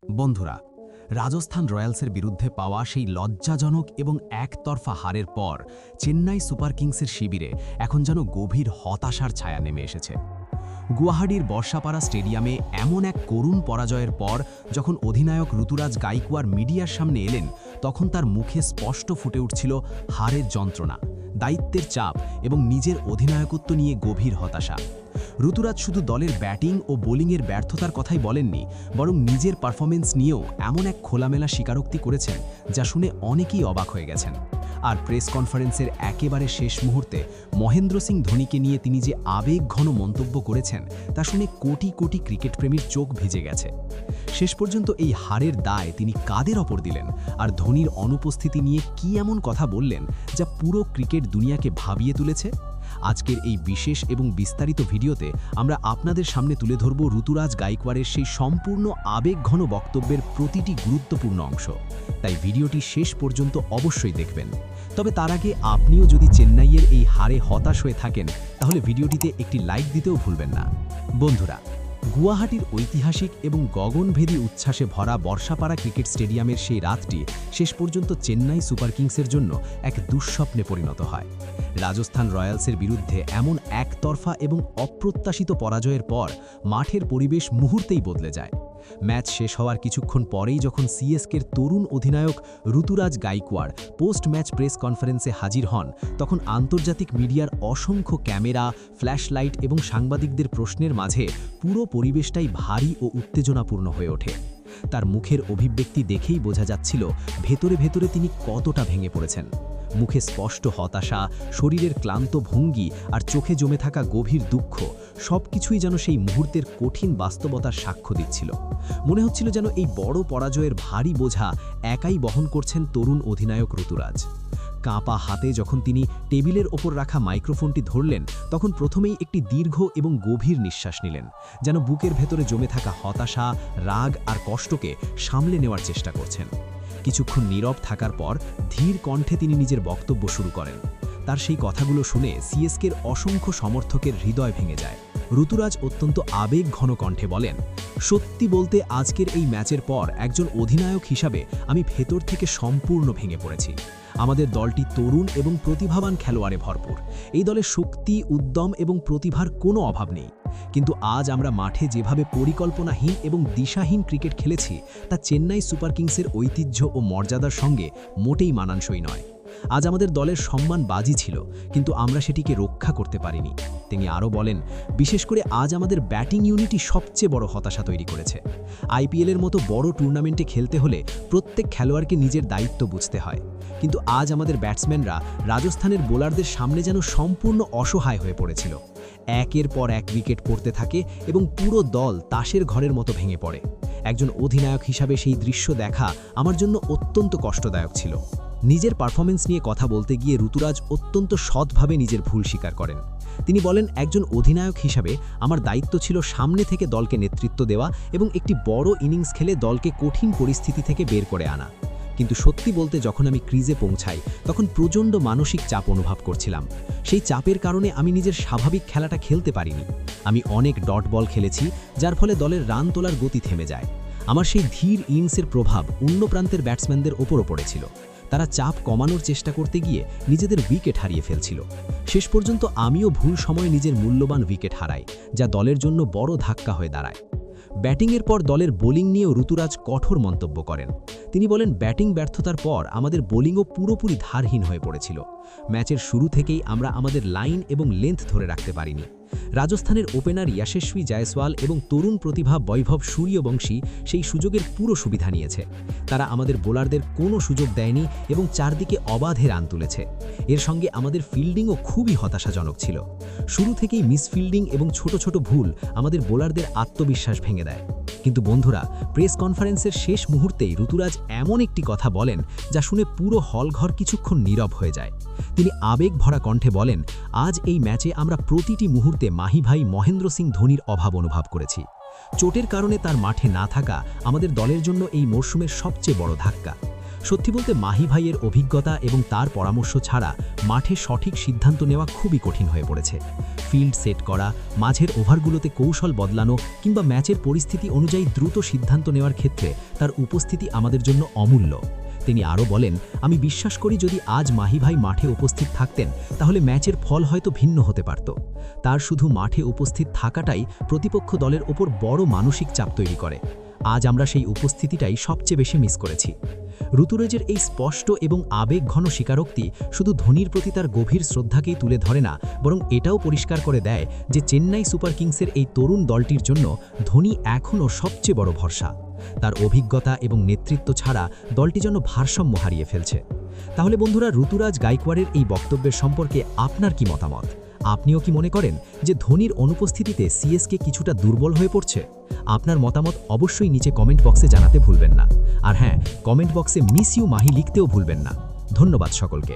বন্ধুরা, রাজস্থান রয়্যালসের বিরুদ্ধে পাওয়া সেই লজ্জাজনক এবং একতরফা হারের পর চেন্নাই সুপার কিংসের শিবিরে এখন যেন গভীর হতাশার ছায়া নেমে এসেছে। গুয়াহাটির বর্ষাপাড়া স্টেডিয়ামে এমন এক করুণ পরাজয়ের পর যখন অধিনায়ক ঋতুরাজ গাইকোয়াড় মিডিয়ার সামনে এলেন, তখন তার মুখে স্পষ্ট ফুটে উঠছিল হারের যন্ত্রণা, দায়িত্বের চাপ এবং নিজের অধিনায়কত্ব নিয়ে গভীর হতাশা। ঋতুরাজ শুধু দলের ব্যাটিং ও বোলিংয়ের ব্যর্থতার কথাই বলেননি, বরং নিজের পারফরমেন্স নিয়েও এমন এক খোলামেলা স্বীকারোক্তি করেছেন যা শুনে অনেকেই অবাক হয়ে গেছেন। আর প্রেস কনফারেন্সের একেবারে শেষ মুহূর্তে মহেন্দ্র সিং ধোনিকে নিয়ে তিনি যে আবেগঘন মন্তব্য করেছেন তা শুনে কোটি কোটি ক্রিকেটপ্রেমীর চোখ ভিজে গেছে। শেষ পর্যন্ত এই হারের দায় তিনি কাদের ওপর দিলেন, আর ধোনির অনুপস্থিতি নিয়ে কী এমন কথা বললেন যা পুরো ক্রিকেট দুনিয়াকে ভাবিয়ে তুলেছে? আজকের এই বিশেষ এবং বিস্তারিত ভিডিওতে আমরা আপনাদের সামনে তুলে ধরব ঋতুরাজ গাইকোয়াড়ের সেই সম্পূর্ণ আবেগঘন বক্তব্যের প্রতিটি গুরুত্বপূর্ণ অংশ। তাই ভিডিওটি শেষ পর্যন্ত অবশ্যই দেখবেন। তবে তার আগে আপনিও যদি চেন্নাইয়ের এই হারে হতাশ হয়ে থাকেন, তাহলে ভিডিওটিতে একটি লাইক দিতেও ভুলবেন না। বন্ধুরা, গুয়াহাটির ঐতিহাসিক এবং গগনভেদী উচ্ছ্বাসে ভরা বর্ষাপাড়া ক্রিকেট স্টেডিয়ামের সেই রাতটি শেষ পর্যন্ত চেন্নাই সুপার কিংসের জন্য এক দুঃস্বপ্নে পরিণত হয়। রাজস্থান রয়্যালসের বিরুদ্ধে এমন একতরফা এবং অপ্রত্যাশিত পরাজয়ের পর মাঠের পরিবেশ মুহূর্তেই বদলে যায়। ম্যাচ শেষ হওয়ার কিছুক্ষণ পরেই যখন সিএসকের তরুণ অধিনায়ক ঋতুরাজ গাইকোয়াড় পোস্ট ম্যাচ প্রেস কনফারেন্সে হাজির হন, তখন আন্তর্জাতিক মিডিয়ার অসংখ্য ক্যামেরা, ফ্ল্যাশলাইট এবং সাংবাদিকদের প্রশ্নের মাঝে পুরো পরিবেশটাই ভারী ও উত্তেজনাপূর্ণ হয়ে ওঠে। তার মুখের অভিব্যক্তি দেখেই বোঝা যাচ্ছিল ভেতরে ভেতরে তিনি কতটা ভেঙে পড়েছেন। মুখে স্পষ্ট হতাশা, শরীরের ক্লান্ত ভঙ্গি আর চোখে জমে থাকা গভীর দুঃখ সবকিছুই যেন সেই মুহূর্তের কঠিন বাস্তবতার সাক্ষ্য দিচ্ছিল। মনে হচ্ছিল যেন এই বড় পরাজয়ের ভারী বোঝা একাই বহন করছেন তরুণ অধিনায়ক ঋতুরাজ। কাঁপা হাতে যখন তিনি টেবিলের ওপর রাখা মাইক্রোফোনটি ধরলেন, তখন প্রথমেই একটি দীর্ঘ এবং গভীর নিঃশ্বাস নিলেন, যেন বুকের ভেতরে জমে থাকা হতাশা, রাগ আর কষ্টকে সামলে নেওয়ার চেষ্টা করছেন। কিছুক্ষণ নীরব থাকার পর ধীর কণ্ঠে তিনি নিজের বক্তব্য শুরু করেন। তার সেই কথাগুলো শুনে সিএসকের অসংখ্য সমর্থকের হৃদয় ভেঙে যায়। ঋতুরাজ অত্যন্ত আবেগঘন কণ্ঠে বলেন, সত্যি বলতে আজকের এই ম্যাচের পর একজন অধিনায়ক হিসাবে আমি ভেতর থেকে সম্পূর্ণ ভেঙে পড়েছি। আমাদের দলটি তরুণ এবং প্রতিভাবান খেলোয়াড়ে ভরপুর। এই দলে শক্তি, উদ্যম এবং প্রতিভার কোনো অভাব নেই। কিন্তু আজ আমরা মাঠে যেভাবে পরিকল্পনাহীন এবং দিশাহীন ক্রিকেট খেলেছি তা চেন্নাই সুপার কিংসের ঐতিহ্য ও মর্যাদার সঙ্গে মোটেই মানানসই নয়। আজ আমাদের দলের সম্মান বাজি ছিল, কিন্তু আমরা সেটিকে রক্ষা করতে পারিনি। তিনি আরও বলেন, বিশেষ করে আজ আমাদের ব্যাটিং ইউনিটই সবচেয়ে বড় হতাশা তৈরি করেছে। আইপিএলের মতো বড় টুর্নামেন্টে খেলতে হলে প্রত্যেক খেলোয়াড়কে নিজের দায়িত্ব বুঝতে হয়, কিন্তু আজ আমাদের ব্যাটসম্যানরা রাজস্থানের বোলারদের সামনে যেন সম্পূর্ণ অসহায় হয়ে পড়েছিল। একের পর এক উইকেট পড়তে থাকে এবং পুরো দল তাসের ঘরের মতো ভেঙে পড়ে। একজন অধিনায়ক হিসাবে সেই দৃশ্য দেখা আমার জন্য অত্যন্ত কষ্টদায়ক ছিল। নিজের পারফরমেন্স নিয়ে কথা বলতে গিয়ে ঋতুরাজ অত্যন্ত সৎভাবে নিজের ভুল স্বীকার করেন। তিনি বলেন, একজন অধিনায়ক হিসাবে আমার দায়িত্ব ছিল সামনে থেকে দলকে নেতৃত্ব দেওয়া এবং একটি বড় ইনিংস খেলে দলকে কঠিন পরিস্থিতি থেকে বের করে আনা। কিন্তু সত্যি বলতে যখন আমি ক্রিজে পৌঁছাই, তখন প্রচণ্ড মানসিক চাপ অনুভব করছিলাম। সেই চাপের কারণে আমি নিজের স্বাভাবিক খেলাটা খেলতে পারিনি। আমি অনেক ডট বল খেলেছি, যার ফলে দলের রান তোলার গতি থেমে যায়। আমার সেই ধীর ইনিংসের প্রভাব অন্য প্রান্তের ব্যাটসম্যানদের ওপরও পড়েছিল। তারা চাপ কমানোর চেষ্টা করতে গিয়ে নিজেদের উইকেট হারিয়ে ফেলছিল। শেষ পর্যন্ত আমিও ভুল সময়ে নিজের মূল্যবান উইকেট হারাই, যা দলের জন্য বড় ধাক্কা হয়ে দাঁড়ায়। ব্যাটিংয়ের পর দলের বোলিং নিয়েও ঋতুরাজ কঠোর মন্তব্য করেন। তিনি বলেন, ব্যাটিং ব্যর্থতার পর আমাদের বোলিংও পুরোপুরি ধারহীন হয়ে পড়েছিল। ম্যাচের শুরু থেকেই আমরা আমাদের লাইন এবং লেন্থ ধরে রাখতে পারিনি। রাজস্থানের ওপেনার যশস্বী জয়সওয়াল এবং তরুণ প্রতিভা বৈভব সূর্যবংশী সেই সুযোগের পুরো সুবিধা নিয়েছে। তারা আমাদের বোলারদের কোনো সুযোগ দেয়নি এবং চারদিকে অবাধে রান তুলেছে। এর সঙ্গে আমাদের ফিল্ডিংও খুবই হতাশাজনক ছিল। শুরু থেকেই মিসফিল্ডিং এবং ছোট ছোট ভুল আমাদের বোলারদের আত্মবিশ্বাস ভেঙে দেয়। কিন্তু বন্ধুরা, প্রেস কনফারেন্সের শেষ মুহূর্তেই ঋতুরাজ এমন একটি কথা বলেন যা শুনে পুরো হলঘর কিছুক্ষণ নীরব হয়ে যায়। তিনি আবেগ ভরা কণ্ঠে বলেন, আজ এই ম্যাচে আমরা প্রতিটি মুহূর্তে মাহি ভাই মহেন্দ্র সিং ধোনির অভাব অনুভব করেছি। চোটের কারণে তার মাঠে না থাকা আমাদের দলের জন্য এই মরশুমের সবচেয়ে বড় ধাক্কা। সত্যি বলতে মাহি ভাইয়ের অভিজ্ঞতা এবং তার পরামর্শ ছাড়া মাঠে সঠিক সিদ্ধান্ত নেওয়া খুবই কঠিন হয়ে পড়েছে। ফিল্ড সেট করা, মাঝের ওভারগুলোতে কৌশল বদলানো কিংবা ম্যাচের পরিস্থিতি অনুযায়ী দ্রুত সিদ্ধান্ত নেওয়ার ক্ষেত্রে তার উপস্থিতি আমাদের জন্য অমূল্য। তিনি আরও বলেন, আমি বিশ্বাস করি যদি আজ মাহি ভাই মাঠে উপস্থিত থাকতেন তাহলে ম্যাচের ফল হয়তো ভিন্ন হতে পারত। তার শুধু মাঠে উপস্থিত থাকাটাই প্রতিপক্ষ দলের ওপর বড় মানসিক চাপ তৈরি করে। আজ আমরা সেই উপস্থিতিটাই সবচেয়ে বেশি মিস করেছি। ঋতুরাজের এই স্পষ্ট এবং আবেগঘন স্বীকারোক্তি শুধু ধোনির প্রতি তার গভীর শ্রদ্ধাকেই তুলে ধরে না, বরং এটাও পরিষ্কার করে দেয় যে চেন্নাই সুপার কিংসের এই তরুণ দলটির জন্য ধোনি এখনও সবচেয়ে বড় ভরসা। তার অভিজ্ঞতা এবং নেতৃত্ব ছাড়া দলটি যেন ভারসাম্য হারিয়ে ফেলছে। তাহলে বন্ধুরা, ঋতুরাজ গাইকোয়াড়ের এই বক্তব্যের সম্পর্কে আপনার কি মতামত? আপনিও কি মনে করেন যে ধোনির অনুপস্থিতিতে সিএসকে কিছুটা দুর্বল হয়ে পড়ছে? আপনার মতামত অবশ্যই নিচে কমেন্ট বক্সে জানাতে ভুলবেন না। আর হ্যাঁ, কমেন্ট বক্সে মিস ইউ মাহি লিখতেও ভুলবেন না। ধন্যবাদ সকলকে।